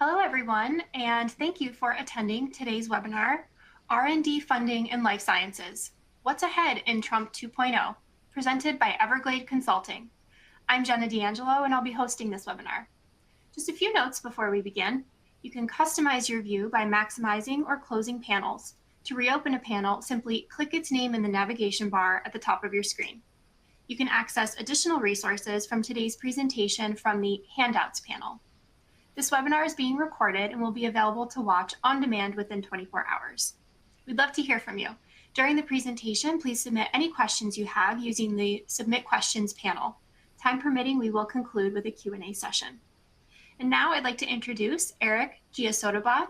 Hello, everyone, and thank you for attending today's webinar, R&D Funding in Life Sciences, What's Ahead in Trump 2.0, presented by EverGlade Consulting. I'm Jenna D'Angelo, and I'll be hosting this webinar. Just a few notes before we begin. You can customize your view by maximizing or closing panels. To reopen a panel, simply click its name in the navigation bar at the top of your screen. You can access additional resources from today's presentation from the Handouts panel. This webinar is being recorded and will be available to watch on demand within 24 hours. We'd love to hear from you. During the presentation, please submit any questions you have using the Submit Questions panel. Time permitting, we will conclude with a Q&A session. And now I'd like to introduce Eric Giasotobat,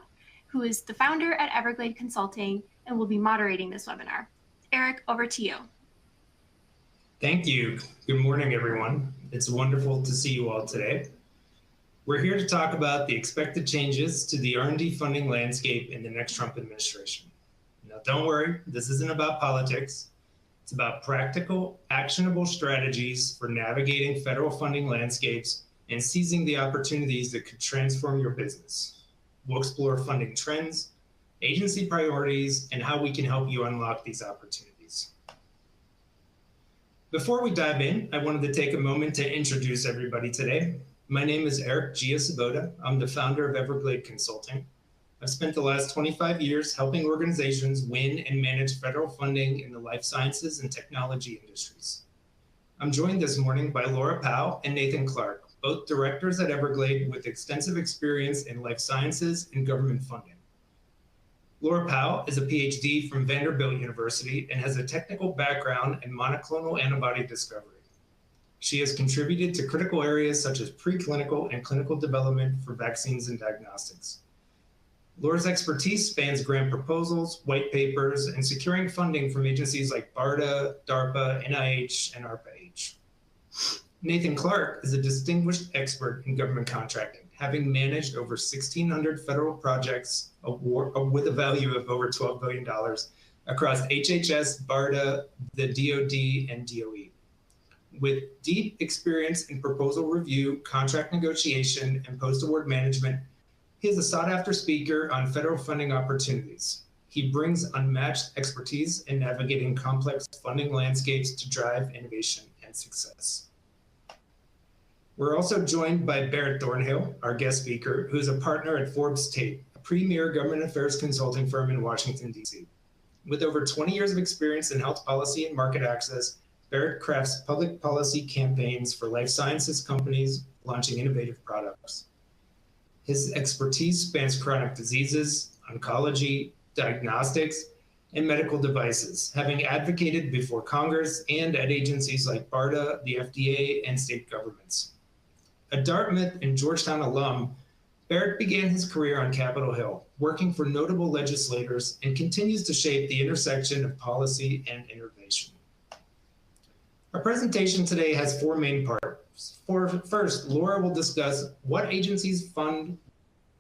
who is the founder at EverGlade Consulting and will be moderating this webinar. Eric, over to you. Thank you. Good morning, everyone. It's wonderful to see you all today. We're here to talk about the expected changes to the R&D funding landscape in the next Trump administration. Now, don't worry, this isn't about politics. It's about practical, actionable strategies for navigating federal funding landscapes and seizing the opportunities that could transform your business. We'll explore funding trends, agency priorities, and how we can help you unlock these opportunities. Before we dive in, I wanted to take a moment to introduce everybody today. My name is Eric Giasotobat. I'm the founder of EverGlade Consulting. I've spent the last 25 years helping organizations win and manage federal funding in the life sciences and technology industries. I'm joined this morning by Laura Powell and Nathan Clark, both directors at EverGlade with extensive experience in life sciences and government funding. Laura Powell is a PhD from Vanderbilt University and has a technical background in monoclonal antibody discovery. She has contributed to critical areas such as preclinical and clinical development for vaccines and diagnostics. Laura's expertise spans grant proposals, white papers, and securing funding from agencies like BARDA, DARPA, NIH, and ARPA-H. Nathan Clark is a distinguished expert in government contracting, having managed over 1,600 federal projects with a value of over $12 billion across HHS, BARDA, the DoD, and DOE. With deep experience in proposal review, contract negotiation, and post-award management, he is a sought-after speaker on federal funding opportunities. He brings unmatched expertise in navigating complex funding landscapes to drive innovation and success. We're also joined by Barrett Thornhill, our guest speaker, who is a partner at Forbes Tate, a premier government affairs consulting firm in Washington, D.C. With over 20 years of experience in health policy and market access, Barrett crafts public policy campaigns for life sciences companies launching innovative products. His expertise spans chronic diseases, oncology, diagnostics, and medical devices, having advocated before Congress and at agencies like BARDA, the FDA, and state governments. A Dartmouth and Georgetown alum, Barrett began his career on Capitol Hill, working for notable legislators, and continues to shape the intersection of policy and innovation. Our presentation today has four main parts. First, Laura will discuss what agencies fund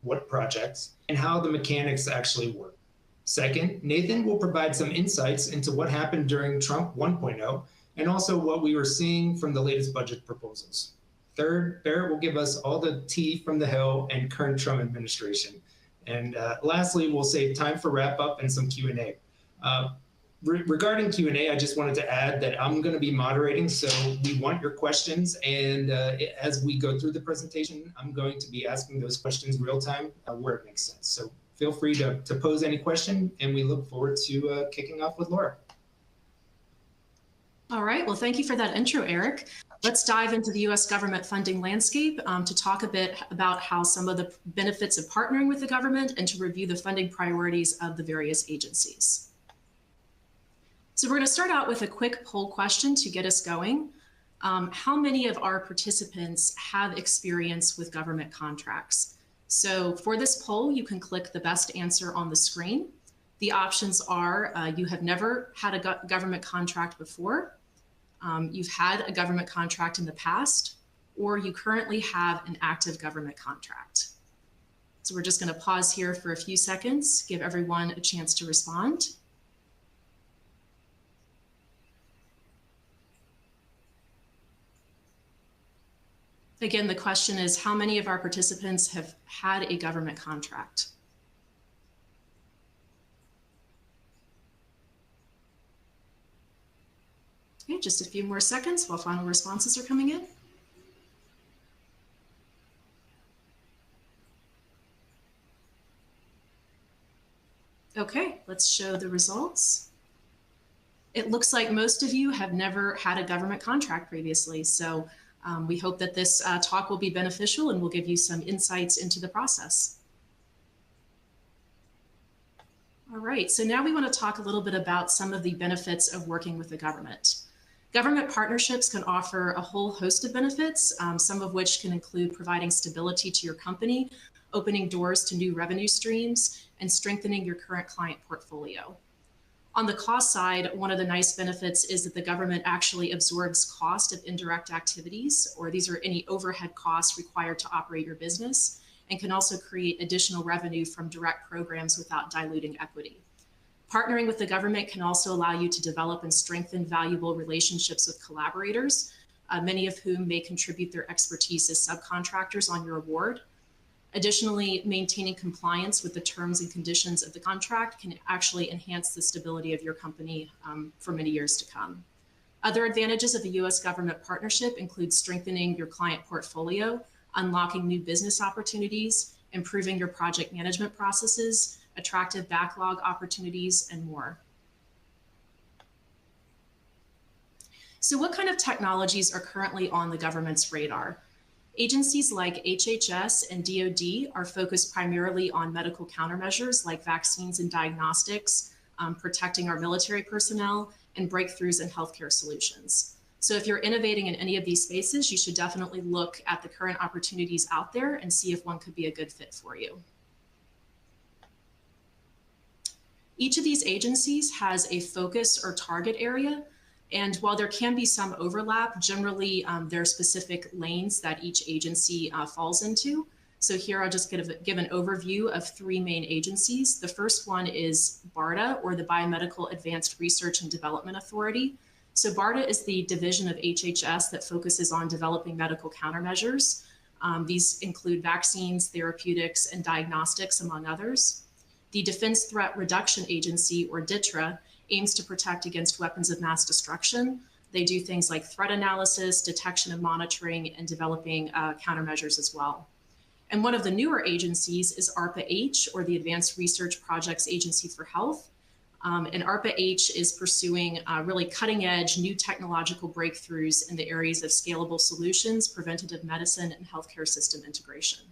what projects and how the mechanics actually work. Second, Nathan will provide some insights into what happened during Trump 1.0 and also what we were seeing from the latest budget proposals. Third, Barrett will give us all the tea from the Hill and current Trump administration. And lastly, we'll save time for wrap up and some Q&A. Regarding Q&A, I just wanted to add that I'm going to be moderating, so we want your questions. And as we go through the presentation, I'm going to be asking those questions real time where it makes sense. So feel free to pose any question, and we look forward to kicking off with Laura. All right, well, thank you for that intro, Eric. Let's dive into the U.S. government funding landscape to talk a bit about how some of the benefits of partnering with the government and to review the funding priorities of the various agencies. So we're going to start out with a quick poll question to get us going. How many of our participants have experience with government contracts? So for this poll, you can click the best answer on the screen. The options are you have never had a government contract before, you've had a government contract in the past, or you currently have an active government contract. So we're just going to pause here for a few seconds, give everyone a chance to respond. Again, the question is, how many of our participants have had a government contract? Okay, just a few more seconds while final responses are coming in. Okay, let's show the results. It looks like most of you have never had a government contract previously, so we hope that this talk will be beneficial and will give you some insights into the process. All right, so now we want to talk a little bit about some of the benefits of working with the government. Government partnerships can offer a whole host of benefits, some of which can include providing stability to your company, opening doors to new revenue streams, and strengthening your current client portfolio. On the cost side, one of the nice benefits is that the government actually absorbs cost of indirect activities, or these are any overhead costs required to operate your business, and can also create additional revenue from direct programs without diluting equity. Partnering with the government can also allow you to develop and strengthen valuable relationships with collaborators, many of whom may contribute their expertise as subcontractors on your award. Additionally, maintaining compliance with the terms and conditions of the contract can actually enhance the stability of your company for many years to come. Other advantages of a U.S. government partnership include strengthening your client portfolio, unlocking new business opportunities, improving your project management processes, attractive backlog opportunities, and more. So what kind of technologies are currently on the government's radar? Agencies like HHS and DoD are focused primarily on medical countermeasures like vaccines and diagnostics, protecting our military personnel, and breakthroughs in healthcare solutions. So if you're innovating in any of these spaces, you should definitely look at the current opportunities out there and see if one could be a good fit for you. Each of these agencies has a focus or target area, and while there can be some overlap, generally there are specific lanes that each agency falls into. So here I'll just give an overview of three main agencies. The first one is BARDA, or the Biomedical Advanced Research and Development Authority. So BARDA is the division of HHS that focuses on developing medical countermeasures. These include vaccines, therapeutics, and diagnostics, among others. The Defense Threat Reduction Agency, or DTRA, aims to protect against weapons of mass destruction. They do things like threat analysis, detection and monitoring, and developing countermeasures as well. And one of the newer agencies is ARPA-H, or the Advanced Research Projects Agency for Health. And ARPA-H is pursuing really cutting-edge new technological breakthroughs in the areas of scalable solutions, preventative medicine, and healthcare system integration.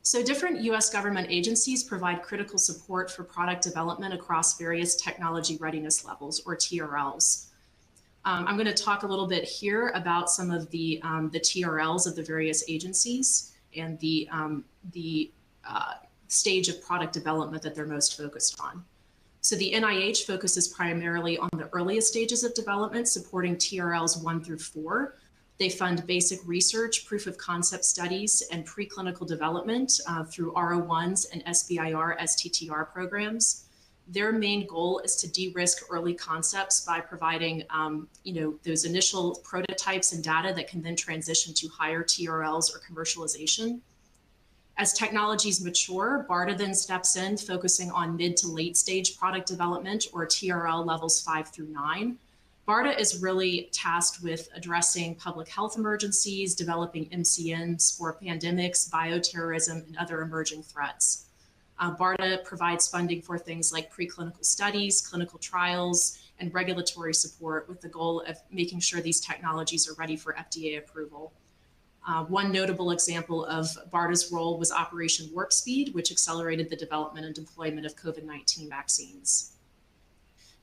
So different US government agencies provide critical support for product development across various technology readiness levels, or TRLs. I'm going to talk a little bit here about some of the TRLs of the various agencies and the stage of product development that they're most focused on. So the NIH focuses primarily on the earliest stages of development, supporting TRLs 1 through 4. They fund basic research, proof of concept studies, and preclinical development through R01s and SBIR STTR programs. Their main goal is to de-risk early concepts by providing those initial prototypes and data that can then transition to higher TRLs or commercialization. As technologies mature, BARDA then steps in, focusing on mid to late stage product development, or TRL levels 5 through 9. BARDA is really tasked with addressing public health emergencies, developing MCNs for pandemics, bioterrorism, and other emerging threats. BARDA provides funding for things like preclinical studies, clinical trials, and regulatory support, with the goal of making sure these technologies are ready for FDA approval. One notable example of BARDA's role was Operation Warp Speed, which accelerated the development and deployment of COVID-19 vaccines.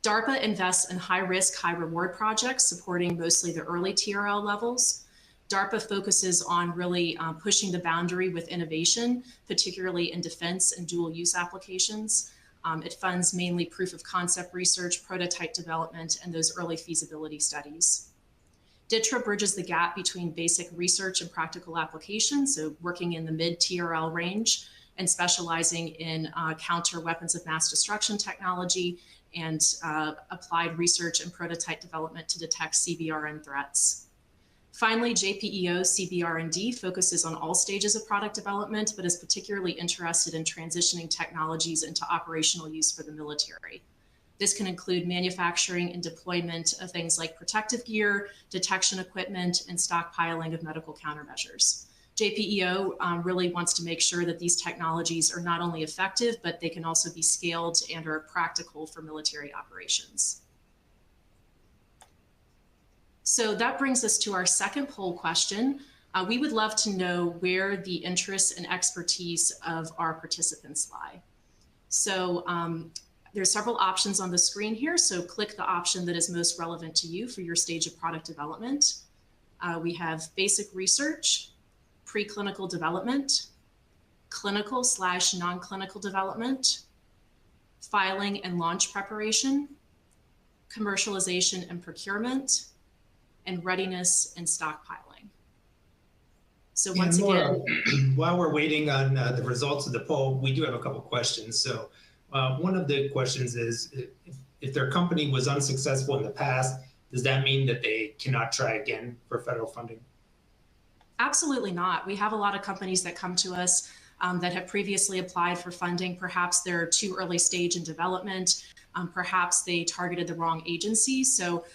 DARPA invests in high-risk, high-reward projects, supporting mostly the early TRL levels. DARPA focuses on really pushing the boundary with innovation, particularly in defense and dual-use applications. It funds mainly proof of concept research, prototype development, and those early feasibility studies. DTRA bridges the gap between basic research and practical applications, so working in the mid-TRL range and specializing in counter weapons of mass destruction technology and applied research and prototype development to detect CBRN threats. Finally, JPEO CBR&D focuses on all stages of product development, but is particularly interested in transitioning technologies into operational use for the military. This can include manufacturing and deployment of things like protective gear, detection equipment, and stockpiling of medical countermeasures. JPEO really wants to make sure that these technologies are not only effective, but they can also be scaled and are practical for military operations. So that brings us to our second poll question. We would love to know where the interests and expertise of our participants lie. So there's several options on the screen here. So click the option that is most relevant to you for your stage of product development. We have basic research, preclinical development, clinical/non-clinical development, filing and launch preparation, commercialization and procurement, and readiness and stockpiling. So once again, while we're waiting on the results of the poll, we do have a couple questions. So one of the questions is, if their company was unsuccessful in the past, does that mean that they cannot try again for federal funding? Absolutely not. We have a lot of companies that come to us that have previously applied for funding. Perhaps they're too early stage in development. Perhaps they targeted the wrong agency. So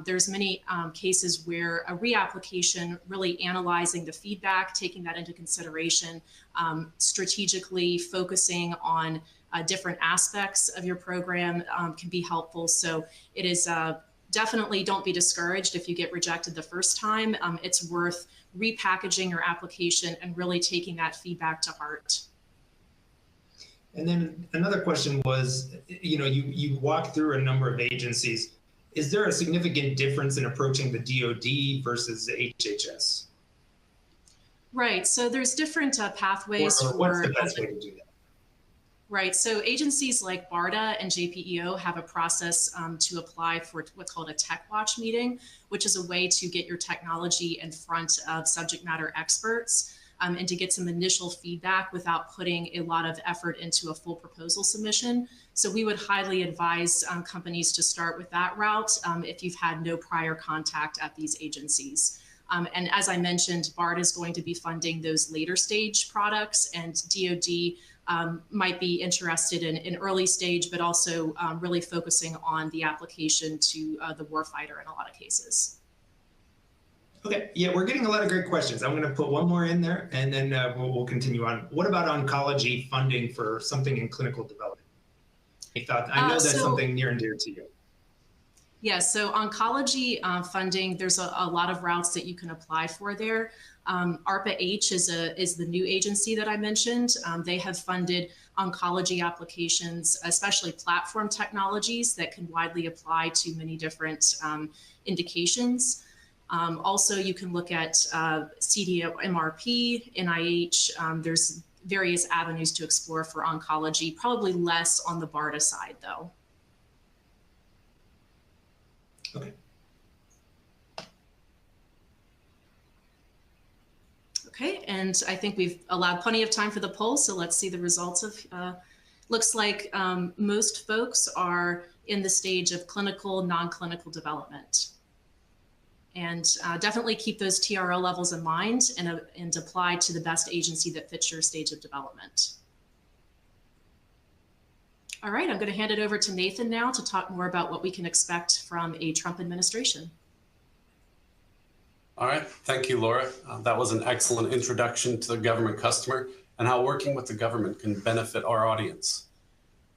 there's many cases where a reapplication, really analyzing the feedback, taking that into consideration, strategically focusing on different aspects of your program can be helpful. So it is definitely, don't be discouraged if you get rejected the first time. It's worth repackaging your application and really taking that feedback to heart. And then another question was, you walked through a number of agencies. Is there a significant difference in approaching the DoD versus the HHS? Right, so there's different pathways. Or what's the best way to do that? Right, so agencies like BARDA and JPEO have a process to apply for what's called a Tech Watch meeting, which is a way to get your technology in front of subject matter experts and to get some initial feedback without putting a lot of effort into a full proposal submission. So we would highly advise companies to start with that route if you've had no prior contact at these agencies. And as I mentioned, BARDA is going to be funding those later stage products, and DoD might be interested in early stage, but also really focusing on the application to the warfighter in a lot of cases. Okay, yeah, we're getting a lot of great questions. I'm going to put one more in there, and then we'll continue on. What about oncology funding for something in clinical development? I know that's something near and dear to you. Yes, so oncology funding, there's a lot of routes that you can apply for there. ARPA-H is the new agency that I mentioned. They have funded oncology applications, especially platform technologies that can widely apply to many different indications. Also, you can look at CDMRP, NIH. There's various avenues to explore for oncology, probably less on the BARDA side, though. Okay. Okay, and I think we've allowed plenty of time for the poll, so let's see the results of, looks like most folks are in the stage of clinical, non-clinical development. And definitely keep those TRL levels in mind and apply to the best agency that fits your stage of development. All right, I'm going to hand it over to Nathan now to talk more about what we can expect from a Trump administration. All right, thank you, Laura. That was an excellent introduction to the government customer and how working with the government can benefit our audience.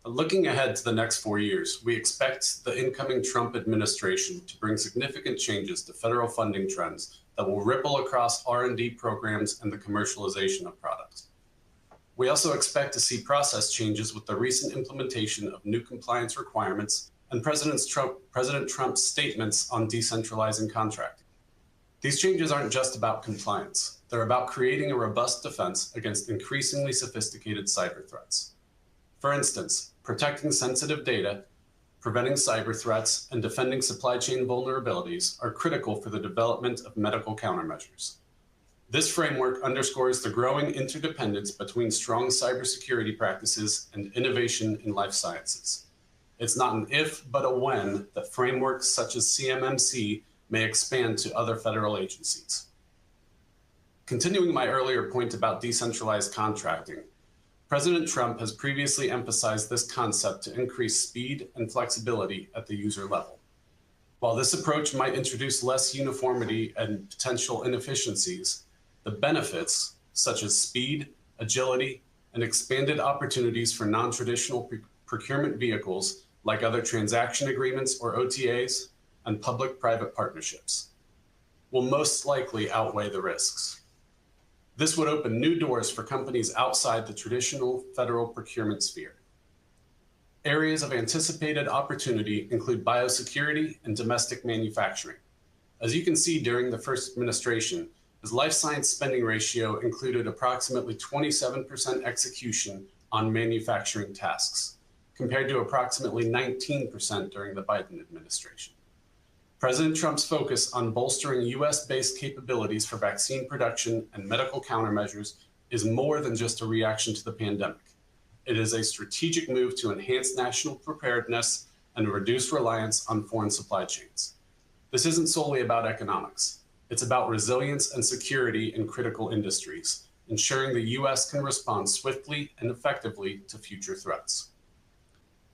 Looking ahead to the next 4 years, we expect the incoming Trump administration to bring significant changes to federal funding trends that will ripple across R&D programs and the commercialization of products. We also expect to see process changes with the recent implementation of new compliance requirements and President Trump's statements on decentralizing contracting. These changes aren't just about compliance. They're about creating a robust defense against increasingly sophisticated cyber threats. For instance, protecting sensitive data, preventing cyber threats, and defending supply chain vulnerabilities are critical for the development of medical countermeasures. This framework underscores the growing interdependence between strong cybersecurity practices and innovation in life sciences. It's not an if, but a when that frameworks such as CMMC may expand to other federal agencies. Continuing my earlier point about decentralized contracting, President Trump has previously emphasized this concept to increase speed and flexibility at the user level. While this approach might introduce less uniformity and potential inefficiencies, the benefits, such as speed, agility, and expanded opportunities for non-traditional procurement vehicles like other transaction agreements or OTAs and public-private partnerships, will most likely outweigh the risks. This would open new doors for companies outside the traditional federal procurement sphere. Areas of anticipated opportunity include biosecurity and domestic manufacturing. As you can see during the first administration, his life science spending ratio included approximately 27% execution on manufacturing tasks, compared to approximately 19% during the Biden administration. President Trump's focus on bolstering US-based capabilities for vaccine production and medical countermeasures is more than just a reaction to the pandemic. It is a strategic move to enhance national preparedness and reduce reliance on foreign supply chains. This isn't solely about economics. It's about resilience and security in critical industries, ensuring the US can respond swiftly and effectively to future threats.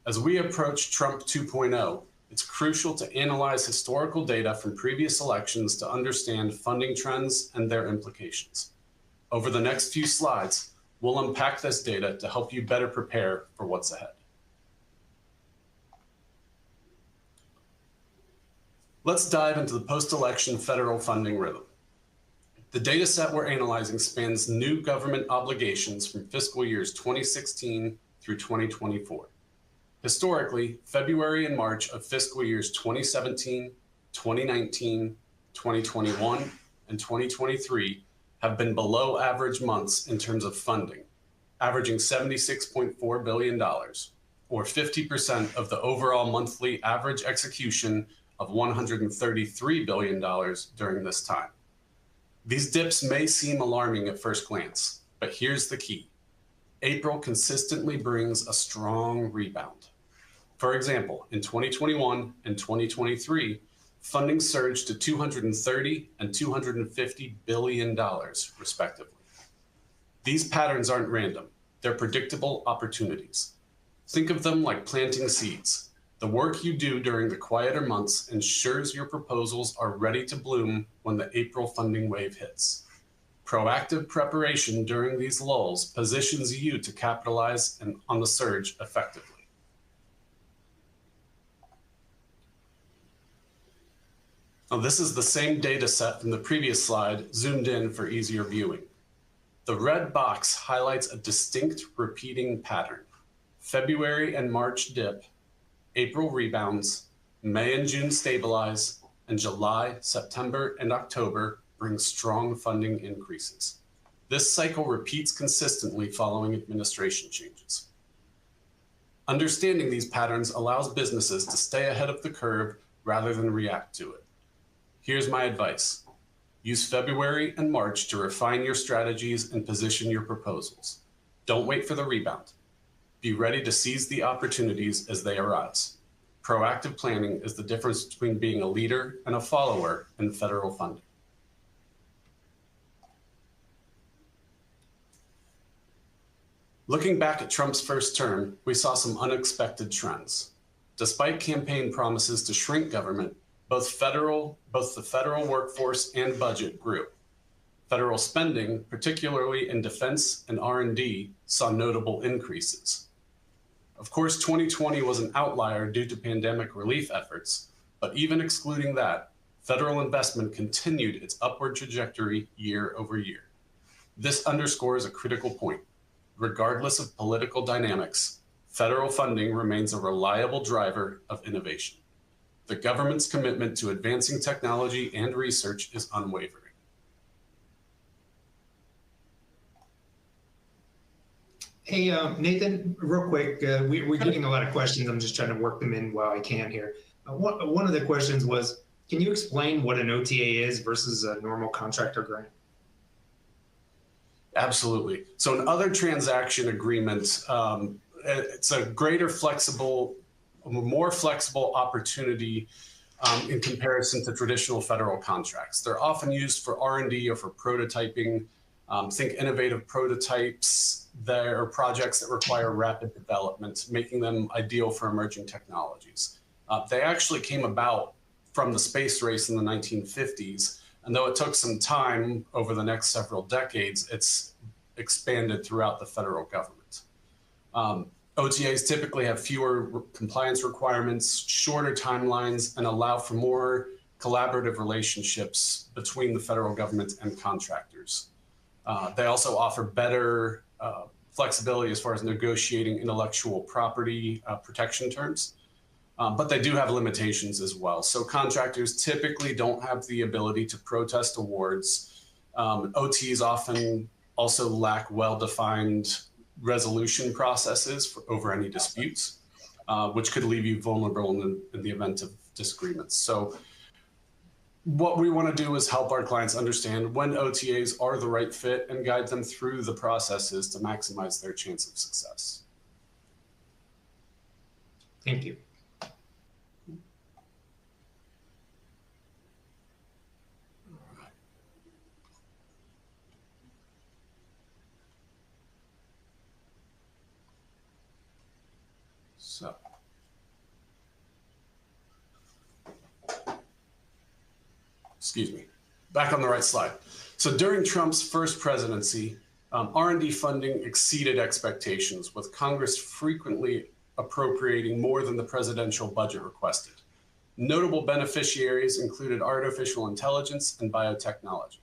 As we approach Trump 2.0, it's crucial to analyze historical data from previous elections to understand funding trends and their implications. Over the next few slides, we'll unpack this data to help you better prepare for what's ahead. Let's dive into the post-election federal funding rhythm. The data set we're analyzing spans new government obligations from fiscal years 2016 through 2024. Historically, February and March of fiscal years 2017, 2019, 2021, and 2023 have been below average months in terms of funding, averaging $76.4 billion, or 50% of the overall monthly average execution of $133 billion during this time. These dips may seem alarming at first glance, but here's the key. April consistently brings a strong rebound. For example, in 2021 and 2023, funding surged to $230 and $250 billion, respectively. These patterns aren't random. They're predictable opportunities. Think of them like planting seeds. The work you do during the quieter months ensures your proposals are ready to bloom when the April funding wave hits. Proactive preparation during these lulls positions you to capitalize on the surge effectively. Now, this is the same data set from the previous slide, zoomed in for easier viewing. The red box highlights a distinct repeating pattern. February and March dip, April rebounds, May and June stabilize, and July, September, and October bring strong funding increases. This cycle repeats consistently following administration changes. Understanding these patterns allows businesses to stay ahead of the curve rather than react to it. Here's my advice. Use February and March to refine your strategies and position your proposals. Don't wait for the rebound. Be ready to seize the opportunities as they arise. Proactive planning is the difference between being a leader and a follower in federal funding. Looking back at Trump's first term, we saw some unexpected trends. Despite campaign promises to shrink government, both the federal workforce and budget grew. Federal spending, particularly in defense and R&D, saw notable increases. Of course, 2020 was an outlier due to pandemic relief efforts, but even excluding that, federal investment continued its upward trajectory year over year. This underscores a critical point. Regardless of political dynamics, federal funding remains a reliable driver of innovation. The government's commitment to advancing technology and research is unwavering. Hey, Nathan, real quick, we're getting a lot of questions. I'm just trying to work them in while I can here. One of the questions was, can you explain what an OTA is versus a normal contractor grant? Absolutely. So in other transaction agreements, it's a more flexible opportunity in comparison to traditional federal contracts. They're often used for R&D or for prototyping. Think innovative prototypes. They're projects that require rapid development, making them ideal for emerging technologies. They actually came about from the space race in the 1950s, and though it took some time over the next several decades, it's expanded throughout the federal government. OTAs typically have fewer compliance requirements, shorter timelines, and allow for more collaborative relationships between the federal government and contractors. They also offer better flexibility as far as negotiating intellectual property protection terms, but they do have limitations as well. So contractors typically don't have the ability to protest awards. OTs often also lack well-defined resolution processes over any disputes, which could leave you vulnerable in the event of disagreements. So what we want to do is help our clients understand when OTAs are the right fit and guide them through the processes to maximize their chance of success. Thank you. So, excuse me, back on the right slide. So during Trump's first presidency, R&D funding exceeded expectations, with Congress frequently appropriating more than the presidential budget requested. Notable beneficiaries included artificial intelligence and biotechnology.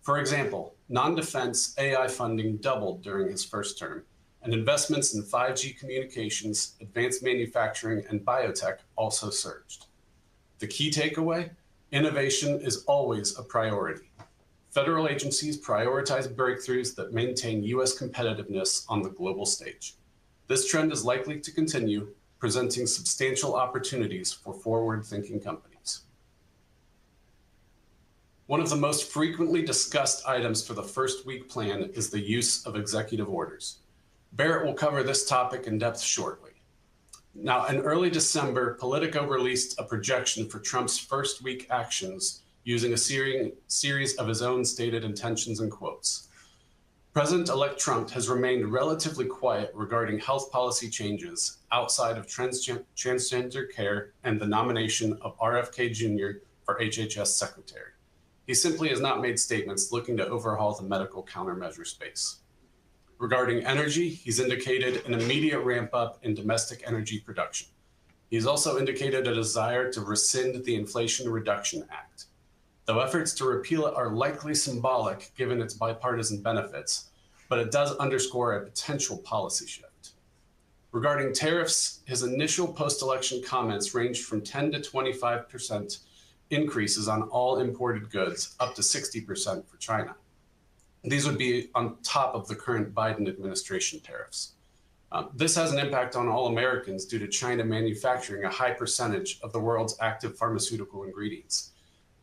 For example, non-defense AI funding doubled during his first term, and investments in 5G communications, advanced manufacturing, and biotech also surged. The key takeaway: innovation is always a priority. Federal agencies prioritize breakthroughs that maintain U.S. competitiveness on the global stage. This trend is likely to continue, presenting substantial opportunities for forward-thinking companies. One of the most frequently discussed items for the first week plan is the use of executive orders. Barrett will cover this topic in depth shortly. Now, in early December, Politico released a projection for Trump's first week actions using a series of his own stated intentions and quotes. President-elect Trump has remained relatively quiet regarding health policy changes outside of transgender care and the nomination of RFK Jr. for HHS Secretary. He simply has not made statements looking to overhaul the medical countermeasure space. Regarding energy, he's indicated an immediate ramp up in domestic energy production. He's also indicated a desire to rescind the Inflation Reduction Act. Though efforts to repeal it are likely symbolic given its bipartisan benefits, but it does underscore a potential policy shift. Regarding tariffs, his initial post-election comments ranged from 10 to 25% increases on all imported goods, up to 60% for China. These would be on top of the current Biden administration tariffs. This has an impact on all Americans due to China manufacturing a high percentage of the world's active pharmaceutical ingredients.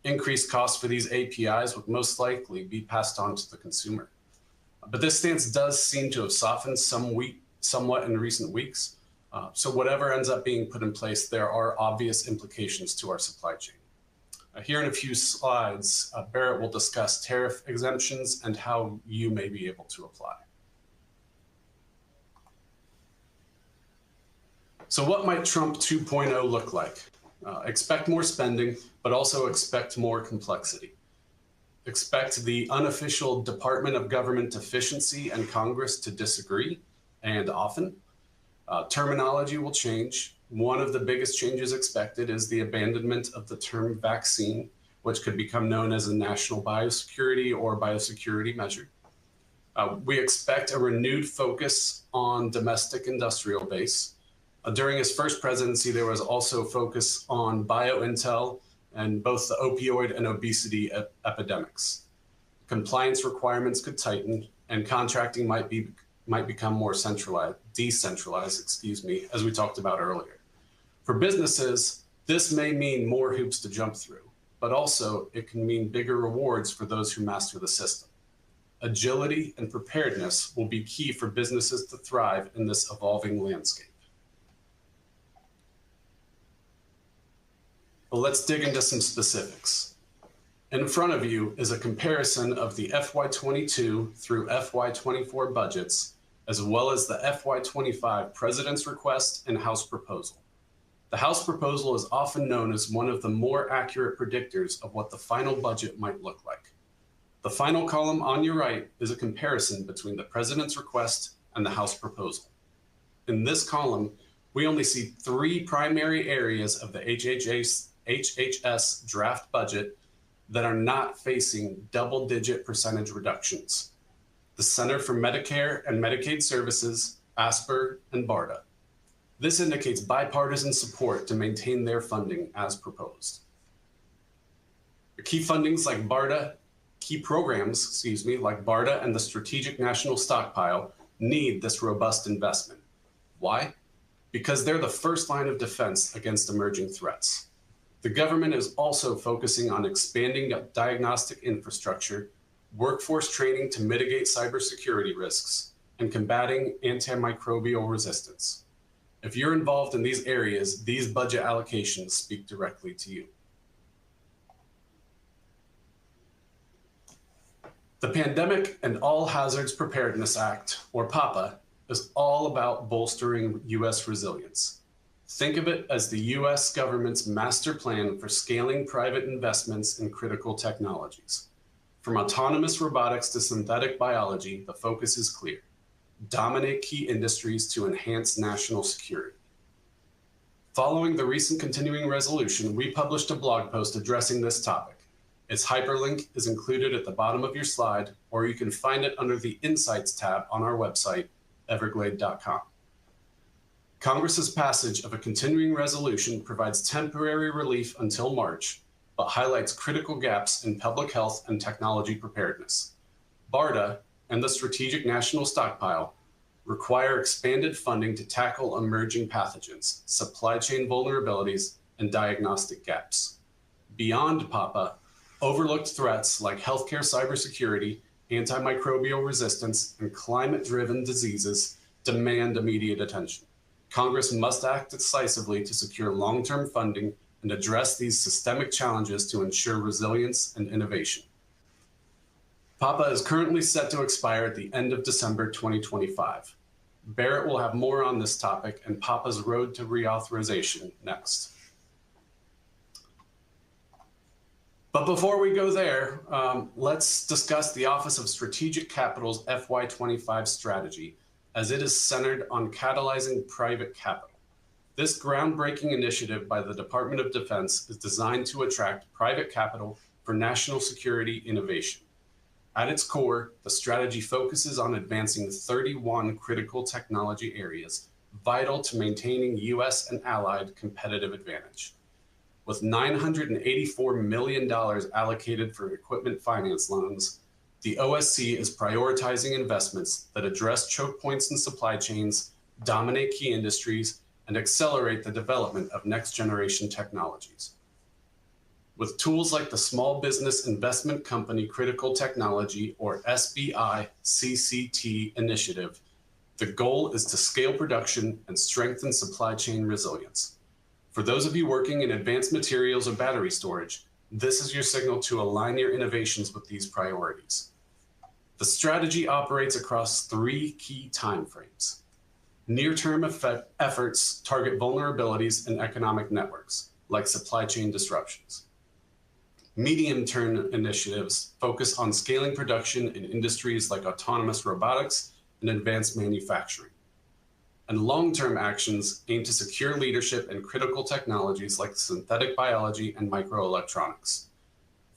Increased costs for these APIs would most likely be passed on to the consumer. But this stance does seem to have softened somewhat in recent weeks. So whatever ends up being put in place, there are obvious implications to our supply chain. Here in a few slides, Barrett will discuss tariff exemptions and how you may be able to apply. So what might Trump 2.0 look like? Expect more spending, but also expect more complexity. Expect the unofficial Department of Government Efficiency and Congress to disagree, and often. Terminology will change. One of the biggest changes expected is the abandonment of the term vaccine, which could become known as a national biosecurity or biosecurity measure. We expect a renewed focus on domestic industrial base. During his first presidency, there was also focus on biointel and both the opioid and obesity epidemics. Compliance requirements could tighten, and contracting might become more decentralized, as we talked about earlier. For businesses, this may mean more hoops to jump through, but also it can mean bigger rewards for those who master the system. Agility and preparedness will be key for businesses to thrive in this evolving landscape. But let's dig into some specifics. In front of you is a comparison of the FY22 through FY24 budgets, as well as the FY25 President's Request and House Proposal. The House Proposal is often known as one of the more accurate predictors of what the final budget might look like. The final column on your right is a comparison between the President's Request and the House Proposal. In this column, we only see three primary areas of the HHS draft budget that are not facing double-digit percentage reductions: the Center for Medicare and Medicaid Services, ASPR, and BARDA. This indicates bipartisan support to maintain their funding as proposed. The key programs like BARDA and the Strategic National Stockpile need this robust investment. Why? Because they're the first line of defense against emerging threats. The government is also focusing on expanding diagnostic infrastructure, workforce training to mitigate cybersecurity risks, and combating antimicrobial resistance. If you're involved in these areas, these budget allocations speak directly to you. The Pandemic and All Hazards Preparedness Act, or PAPA, is all about bolstering U.S. resilience. Think of it as the U.S. government's master plan for scaling private investments in critical technologies. From autonomous robotics to synthetic biology, the focus is clear: dominate key industries to enhance national security. Following the recent continuing resolution, we published a blog post addressing this topic. Its hyperlink is included at the bottom of your slide, or you can find it under the Insights tab on our website, everglade.com. Congress's passage of a continuing resolution provides temporary relief until March, but highlights critical gaps in public health and technology preparedness. BARDA and the Strategic National Stockpile require expanded funding to tackle emerging pathogens, supply chain vulnerabilities, and diagnostic gaps. Beyond PAPA, overlooked threats like healthcare cybersecurity, antimicrobial resistance, and climate-driven diseases demand immediate attention. Congress must act decisively to secure long-term funding and address these systemic challenges to ensure resilience and innovation. PAPA is currently set to expire at the end of December 2025. Barrett will have more on this topic and PAPA's road to reauthorization next. But before we go there, let's discuss the Office of Strategic Capital's FY25 strategy, as it is centered on catalyzing private capital. This groundbreaking initiative by the Department of Defense is designed to attract private capital for national security innovation. At its core, the strategy focuses on advancing 31 critical technology areas vital to maintaining U.S. and allied competitive advantage. With $984 million allocated for equipment finance loans, the OSC is prioritizing investments that address choke points in supply chains, dominate key industries, and accelerate the development of next-generation technologies. With tools like the Small Business Investment Company Critical Technology, or SBI CCT initiative, the goal is to scale production and strengthen supply chain resilience. For those of you working in advanced materials or battery storage, this is your signal to align your innovations with these priorities. The strategy operates across three key timeframes. Near-term efforts target vulnerabilities in economic networks, like supply chain disruptions. Medium-term initiatives focus on scaling production in industries like autonomous robotics and advanced manufacturing. And long-term actions aim to secure leadership in critical technologies like synthetic biology and microelectronics.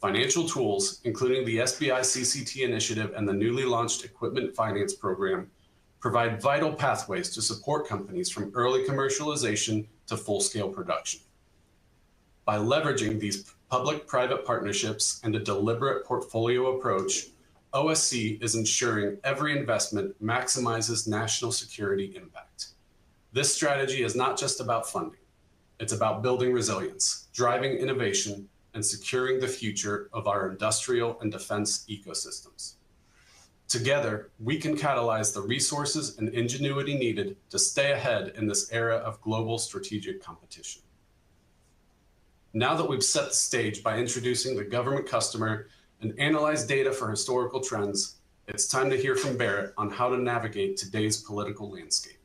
Financial tools, including the SBI CCT initiative and the newly launched Equipment Finance Program, provide vital pathways to support companies from early commercialization to full-scale production. By leveraging these public-private partnerships and a deliberate portfolio approach, OSC is ensuring every investment maximizes national security impact. This strategy is not just about funding. It's about building resilience, driving innovation, and securing the future of our industrial and defense ecosystems. Together, we can catalyze the resources and ingenuity needed to stay ahead in this era of global strategic competition. Now that we've set the stage by introducing the government customer and analyzed data for historical trends, it's time to hear from Barrett on how to navigate today's political landscape.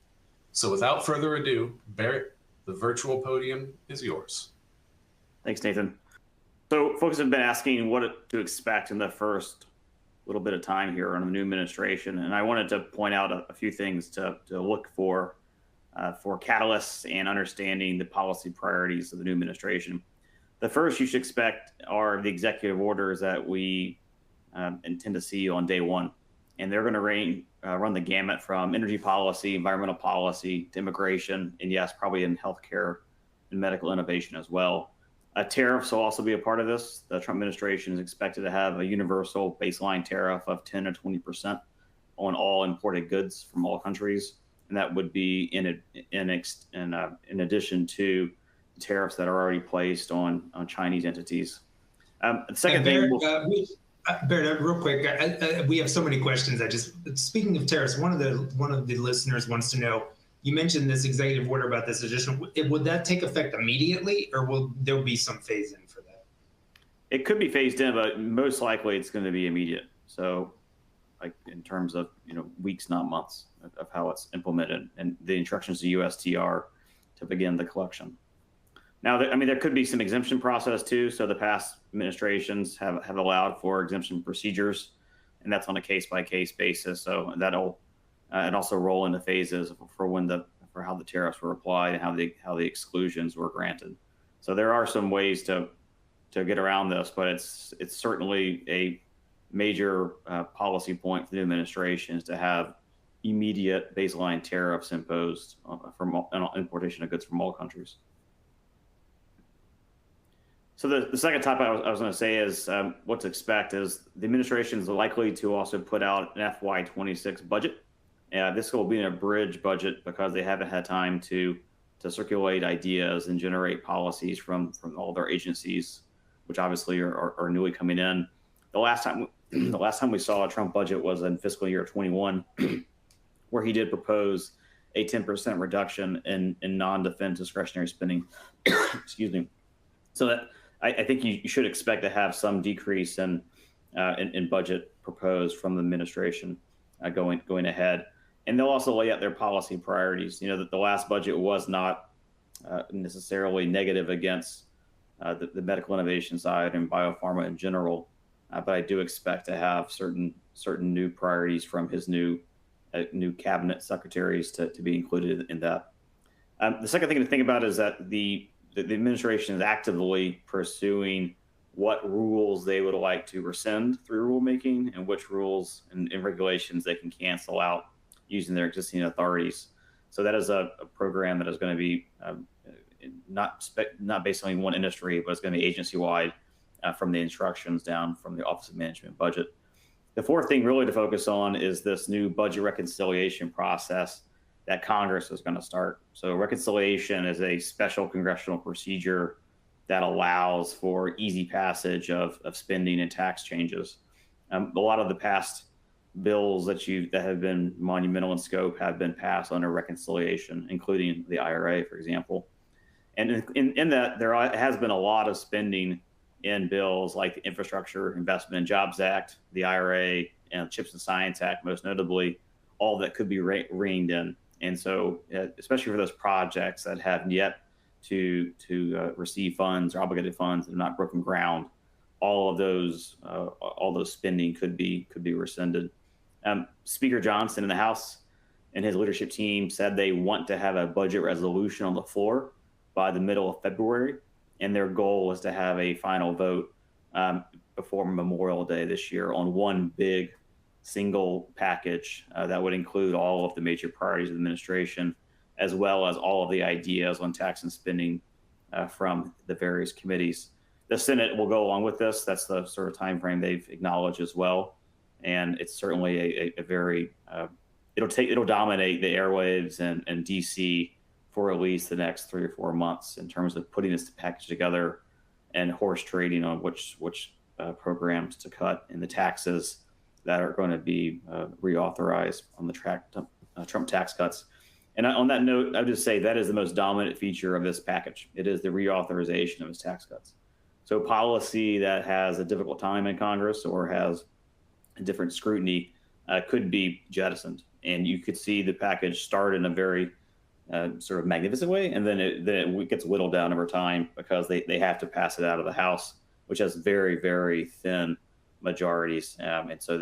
So without further ado, Barrett, the virtual podium is yours. Thanks, Nathan. So folks have been asking what to expect in the first little bit of time here on the new administration. And I wanted to point out a few things to look for catalysts and understanding the policy priorities of the new administration. The first you should expect are the executive orders that we intend to see on day one. And they're going to run the gamut from energy policy, environmental policy, to immigration, and yes, probably in healthcare and medical innovation as well. Tariffs will also be a part of this. The Trump administration is expected to have a universal baseline tariff of 10 to 20% on all imported goods from all countries. And that would be in addition to the tariffs that are already placed on Chinese entities. The second thing, Barrett, real quick, we have so many questions. Speaking of tariffs, one of the listeners wants to know. You mentioned this executive order about this additional. Would that take effect immediately, or will there be some phase in for that? It could be phased in, but most likely it's going to be immediate. So, like in terms of weeks, not months, of how it's implemented, and the instructions to USTR to begin the collection. Now, there could be some exemption process too. So the past administrations have allowed for exemption procedures, and that's on a case-by-case basis. So that'll and also roll into phases for how the tariffs were applied and how the exclusions were granted. So there are some ways to get around this, but it's certainly a major policy point for the administration is to have immediate baseline tariffs imposed from importation of goods from all countries. So the second topic I was going to say is what to expect is the administration is likely to also put out an FY26 budget. This will be a bridge budget because they haven't had time to circulate ideas and generate policies from all their agencies, which obviously are newly coming in. The last time we saw a Trump budget was in fiscal year 21, where he did propose a 10% reduction in non-defense discretionary spending. Excuse me. So that I think you should expect to have some decrease in budget proposed from the administration going ahead. And they'll also lay out their policy priorities. That the last budget was not necessarily negative against the medical innovation side and biopharma in general, but I do expect to have certain new priorities from his new cabinet secretaries to be included in that. The second thing to think about is that the administration is actively pursuing what rules they would like to rescind through rulemaking and which rules and regulations they can cancel out using their existing authorities. So that is a program that is going to be not based on one industry, but it's going to be agency-wide from the instructions down from the Office of Management and Budget. The fourth thing really to focus on is this new budget reconciliation process that Congress is going to start. So reconciliation is a special congressional procedure that allows for easy passage of spending and tax changes. A lot of the past bills that have been monumental in scope have been passed under reconciliation, including the IRA, for example. And in that, there has been a lot of spending in bills like the Infrastructure Investment and Jobs Act, the IRA, and CHIPS and Science Act, most notably, all that could be reined in. And so, especially for those projects that have yet to receive funds or obligated funds and not broken ground, all those spending could be rescinded. Speaker Johnson in the House and his leadership team said they want to have a budget resolution on the floor by the middle of February, and their goal is to have a final vote before Memorial Day this year on one big single package that would include all of the major priorities of the administration, as well as all of the ideas on tax and spending from the various committees. The Senate will go along with this. That's the sort of time frame they've acknowledged as well. And it's certainly a very, it'll dominate the airwaves and DC for at least the next 3 or 4 months in terms of putting this package together and horse trading on which programs to cut and the taxes that are going to be reauthorized on the Trump tax cuts. And on that note, I would just say that is the most dominant feature of this package. It is the reauthorization of his tax cuts. So policy that has a difficult time in Congress or has a different scrutiny could be jettisoned. And you could see the package start in a very sort of magnificent way, and then it gets whittled down over time because they have to pass it out of the House, which has very, very thin majorities. And so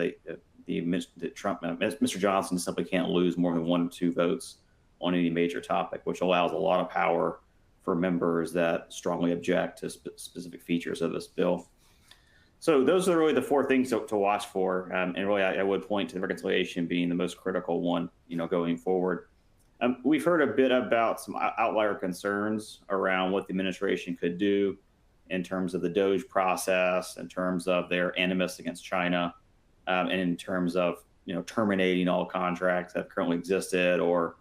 Mr. Johnson simply can't lose more than 1 or 2 votes on any major topic, which allows a lot of power for members that strongly object to specific features of this bill. So those are really the 4 things to watch for. And really, I would point to the reconciliation being the most critical one, going forward. We've heard a bit about some outlier concerns around what the administration could do in terms of the DOGE process, in terms of their animus against China, and in terms of terminating all contracts that currently existed or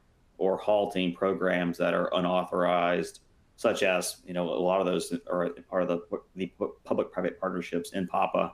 halting programs that are unauthorized, such as a lot of those are part of the public-private partnerships in PAPA.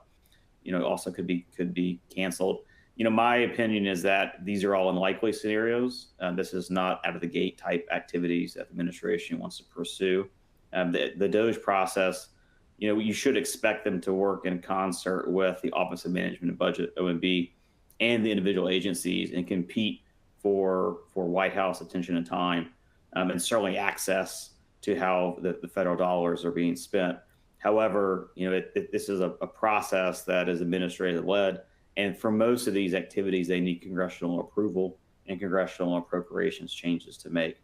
Also could be canceled. My opinion is that these are all unlikely scenarios. This is not out of the gate type activities that the administration wants to pursue. The DOGE process, you should expect them to work in concert with the Office of Management and Budget, OMB, and the individual agencies and compete for White House attention and time, and certainly access to how the federal dollars are being spent. However, this is a process that is administrative-led, and for most of these activities, they need congressional approval and congressional appropriations changes to make.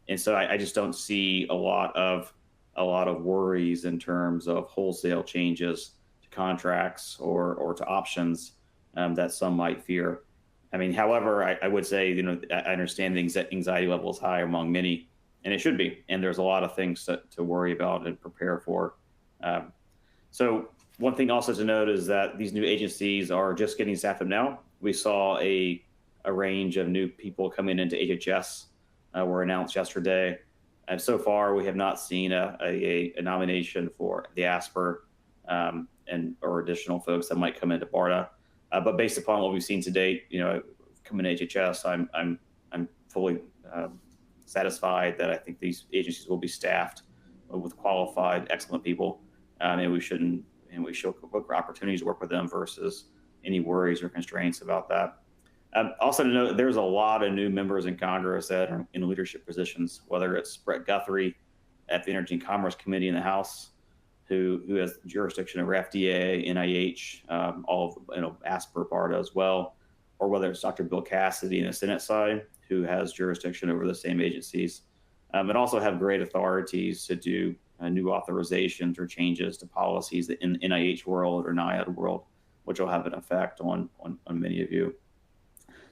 And so I just don't see a lot of worries in terms of wholesale changes to contracts or to options that some might fear. However, I would say, I understand the anxiety level is high among many, and it should be. And there's a lot of things to worry about and prepare for. So one thing also to note is that these new agencies are just getting staffed up now. We saw a range of new people coming into HHS were announced yesterday. And so far, we have not seen a nomination for the ASPR or additional folks that might come into BARDA. But based upon what we've seen to date, coming to HHS, I'm fully satisfied that I think these agencies will be staffed with qualified, excellent people, and we should look for opportunities to work with them versus any worries or constraints about that. Also to note, there's a lot of new members in Congress that are in leadership positions, whether it's Brett Guthrie at the Energy and Commerce Committee in the House, who has jurisdiction over FDA, NIH, all of ASPR, BARDA as well, or whether it's Dr. Bill Cassidy in the Senate side, who has jurisdiction over the same agencies, and also have great authorities to do new authorizations or changes to policies in NIH world or NIAID world, which will have an effect on many of you.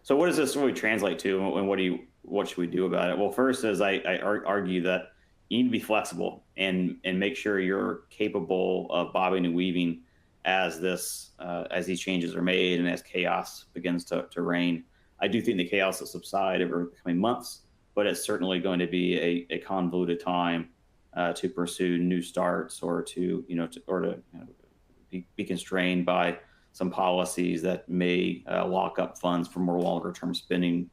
So what does this really translate to, and what should we do about it? Well, first is I argue that you need to be flexible and make sure you're capable of bobbing and weaving as these changes are made and as chaos begins to reign. I do think the chaos will subside over the coming months, but it's certainly going to be a convoluted time to pursue new starts or to be constrained by some policies that may lock up funds for more longer term spending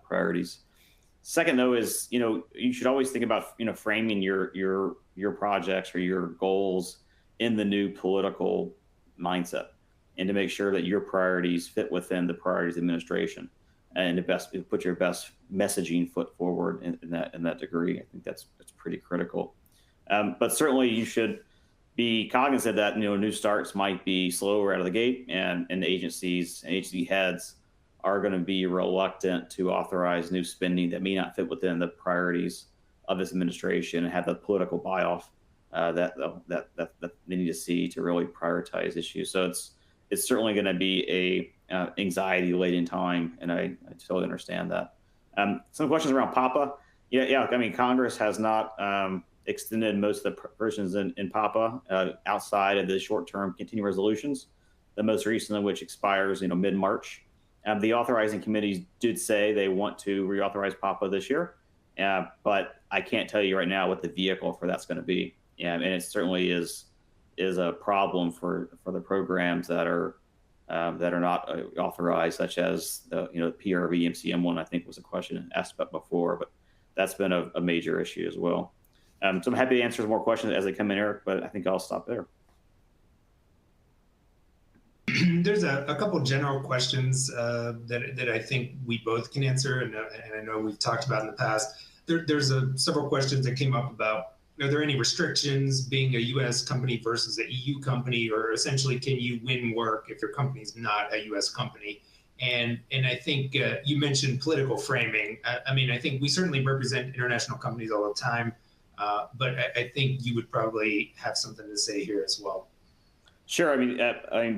priorities. Second, though, is you should always think about framing your projects or your goals in the new political mindset, and to make sure that your priorities fit within the priorities of the administration, and to put your best messaging foot forward in that degree. I think that's pretty critical. But certainly you should be cognizant that new starts might be slower out of the gate, and the agency heads are going to be reluctant to authorize new spending that may not fit within the priorities of this administration and have the political buy-off that they need to see to really prioritize issues. So it's certainly going to be a anxiety laden time, and I totally understand that. Some questions around PAPA. Yeah. Congress has not extended most of the provisions in PAPA outside of the short-term continuing resolutions, the most recent of which expires mid-March. The authorizing committees did say they want to reauthorize PAPA this year, but I can't tell you right now what the vehicle for that's going to be. And it certainly is a problem for the programs that are that are not authorized, such as the PRV MCM one. I think was a question asked about before, but that's been a major issue as well. So I'm happy to answer more questions as they come in, Eric, but I think I'll stop there. There's a couple general questions that I think we both can answer, and I know we've talked about in the past. There's several questions that came up about, are there any restrictions being a U.S. company versus an EU company, or essentially can you win work if your company's not a U.S. company? And I think you mentioned political framing. I mean, I think we certainly represent international companies all the time, but I think you would probably have something to say here as well. Sure. I mean,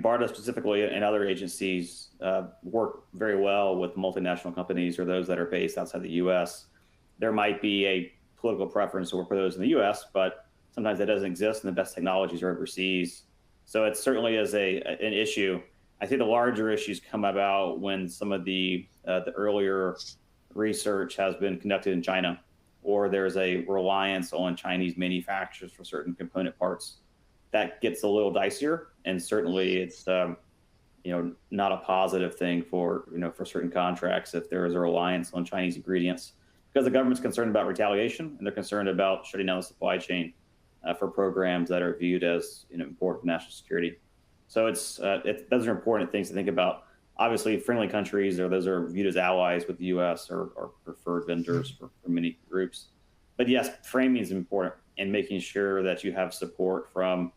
BARDA specifically and other agencies work very well with multinational companies or those that are based outside the U.S. There might be a political preference to work with those in the U.S., but sometimes that doesn't exist, and the best technologies are overseas. So it certainly is an issue. I think the larger issues come about when some of the earlier research has been conducted in China, or there's a reliance on Chinese manufacturers for certain component parts. That gets a little dicier, and certainly it's not a positive thing for for certain contracts if there is a reliance on Chinese ingredients, because the government's concerned about retaliation, and they're concerned about shutting down the supply chain for programs that are viewed as important for national security. So those are important things to think about. Obviously, friendly countries, or those are viewed as allies with the U.S. or preferred vendors for many groups. But yes, framing is important, and making sure that you have support from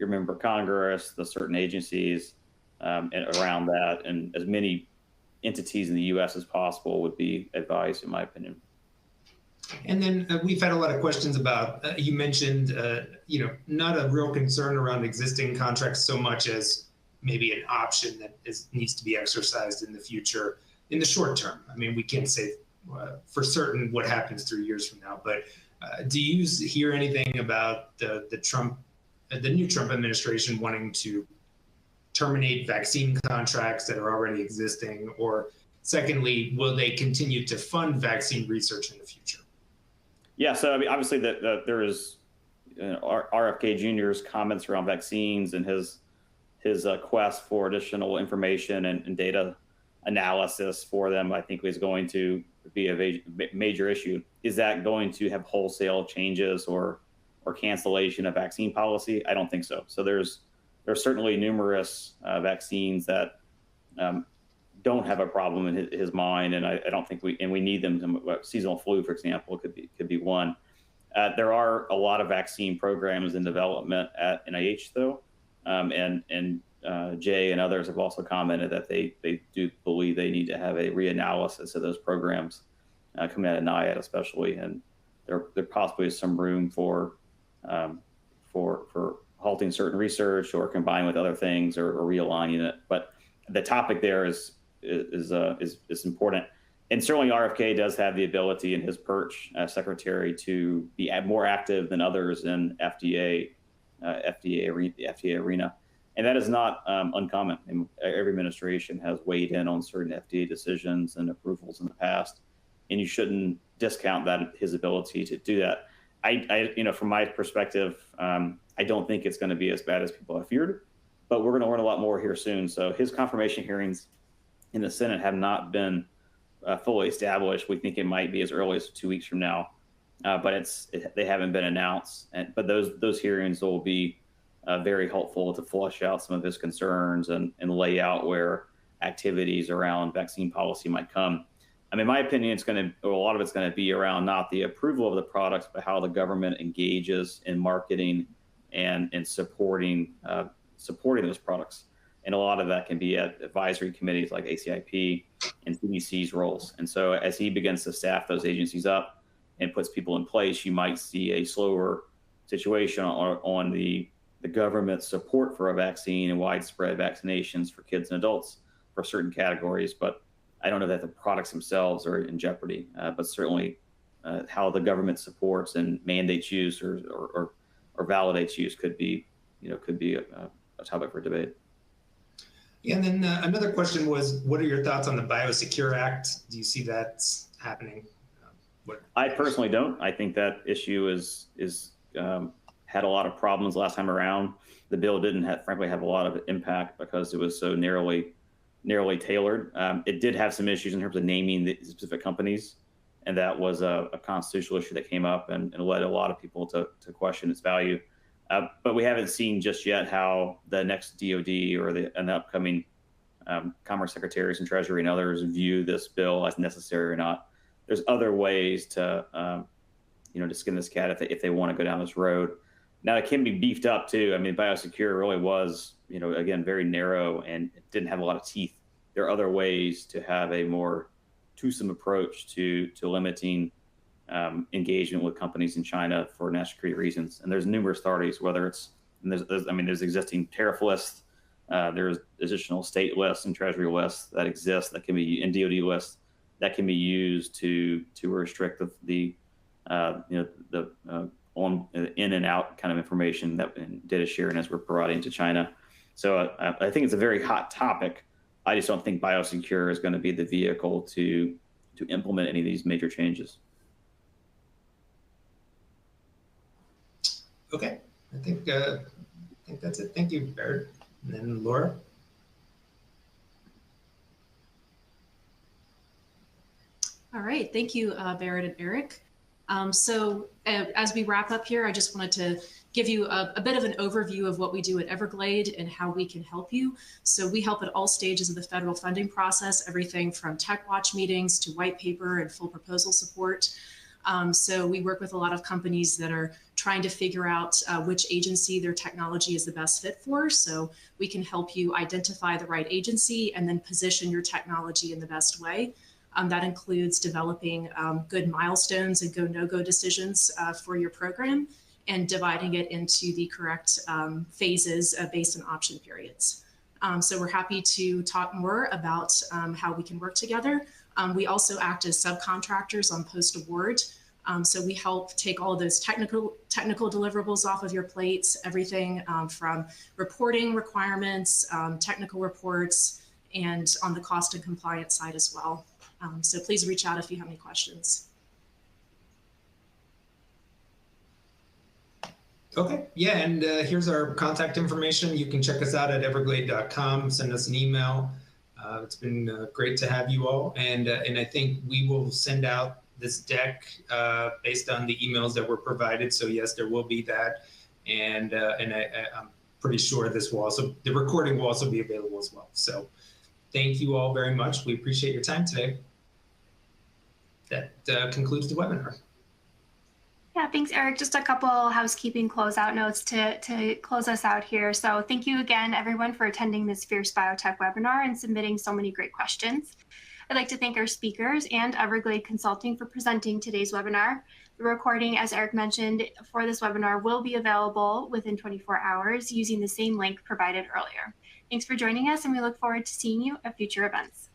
your member of Congress, the certain agencies, and around that, and as many entities in the U.S. as possible would be advised, in my opinion. And then we've had a lot of questions about, you mentioned, not a real concern around existing contracts so much as maybe an option that needs to be exercised in the future, in the short term. I mean, we can't say for certain what happens 3 years from now, but do you hear anything about the new Trump administration wanting to terminate vaccine contracts that are already existing? Or secondly, will they continue to fund vaccine research in the future? Yeah, so I mean, obviously there is RFK Jr.'s comments around vaccines and his quest for additional information and data analysis for them, I think is going to be a major issue. Is that going to have wholesale changes or cancellation of vaccine policy? I don't think so. So there's certainly numerous vaccines that don't have a problem in his mind, and I don't think we need them. Seasonal flu, for example, could be one. There are a lot of vaccine programs in development at NIH, though, and Jay and others have also commented that they do believe they need to have a reanalysis of those programs coming out of NIAID, especially, and there possibly is some room for halting certain research or combining with other things or realigning it. But the topic there is important, and certainly RFK does have the ability in his perch as secretary to be more active than others in FDA arena, and that is not uncommon. And every administration has weighed in on certain FDA decisions and approvals in the past, and you shouldn't discount his ability to do that. I from my perspective, I don't think it's going to be as bad as people have feared, but we're going to learn a lot more here soon. So his confirmation hearings in the Senate have not been fully established. We think it might be as early as 2 weeks from now, but they haven't been announced. But those hearings will be very helpful to flush out some of his concerns and lay out where activities around vaccine policy might come. I mean, in my opinion, a lot of it's going to be around not the approval of the products, but how the government engages in marketing and supporting those products. And a lot of that can be at advisory committees like ACIP and CDC's roles. And so as he begins to staff those agencies up and puts people in place, you might see a slower situation on the government support for a vaccine and widespread vaccinations for kids and adults for certain categories. But I don't know that the products themselves are in jeopardy, but certainly how the government supports and mandates use or validates use could be a topic for debate. Yeah, and then another question was, what are your thoughts on the Biosecure Act? Do you see that happening? I personally don't. I think that issue had a lot of problems last time around. The bill didn't frankly have a lot of impact because it was so narrowly tailored. It did have some issues in terms of naming the specific companies, and that was a constitutional issue that came up and led a lot of people to question its value. But we haven't seen just yet how the next DOD or the upcoming Commerce Secretaries and Treasury and others view this bill as necessary or not. There's other ways to, to skin this cat if they want to go down this road. Now it can be beefed up too. I mean, biosecure really was, again, very narrow and it didn't have a lot of teeth. There are other ways to have a more toothsome approach to limiting engagement with companies in China for national security reasons. And there's numerous authorities, whether it's, there's existing tariff lists, there's additional state lists and treasury lists that exist that can be, and DoD lists that can be used to restrict the on in and out kind of information that data sharing as we're providing to China. So I think it's a very hot topic. I just don't think biosecure is going to be the vehicle to implement any of these major changes. Okay, I think that's it. Thank you, Barrett. And then Laura. All right, thank you, Barrett and Eric. So as we wrap up here, I just wanted to give you a bit of an overview of what we do at EverGlade and how we can help you. So we help at all stages of the federal funding process, everything from tech watch meetings to white paper and full proposal support. So we work with a lot of companies that are trying to figure out which agency their technology is the best fit for. So we can help you identify the right agency and then position your technology in the best way. That includes developing good milestones and go, no-go decisions for your program and dividing it into the correct phases based on option periods. So we're happy to talk more about how we can work together. We also act as subcontractors on post-award. So we help take all of those technical deliverables off of your plates, everything from reporting requirements, technical reports, and on the cost and compliance side as well. So please reach out if you have any questions. Okay, yeah, and here's our contact information. You can check us out at everglade.com, send us an email. It's been great to have you all, and I think we will send out this deck based on the emails that were provided. So yes, there will be that, and I'm pretty sure the recording will also be available as well. So thank you all very much. We appreciate your time today. That concludes the webinar. Yeah, thanks, Eric. Just a couple housekeeping closeout notes to close us out here. So thank you again, everyone, for attending this Fierce Biotech webinar and submitting so many great questions. I'd like to thank our speakers and EverGlade Consulting for presenting today's webinar. The recording, as Eric mentioned, for this webinar will be available within 24 hours using the same link provided earlier. Thanks for joining us, and we look forward to seeing you at future events.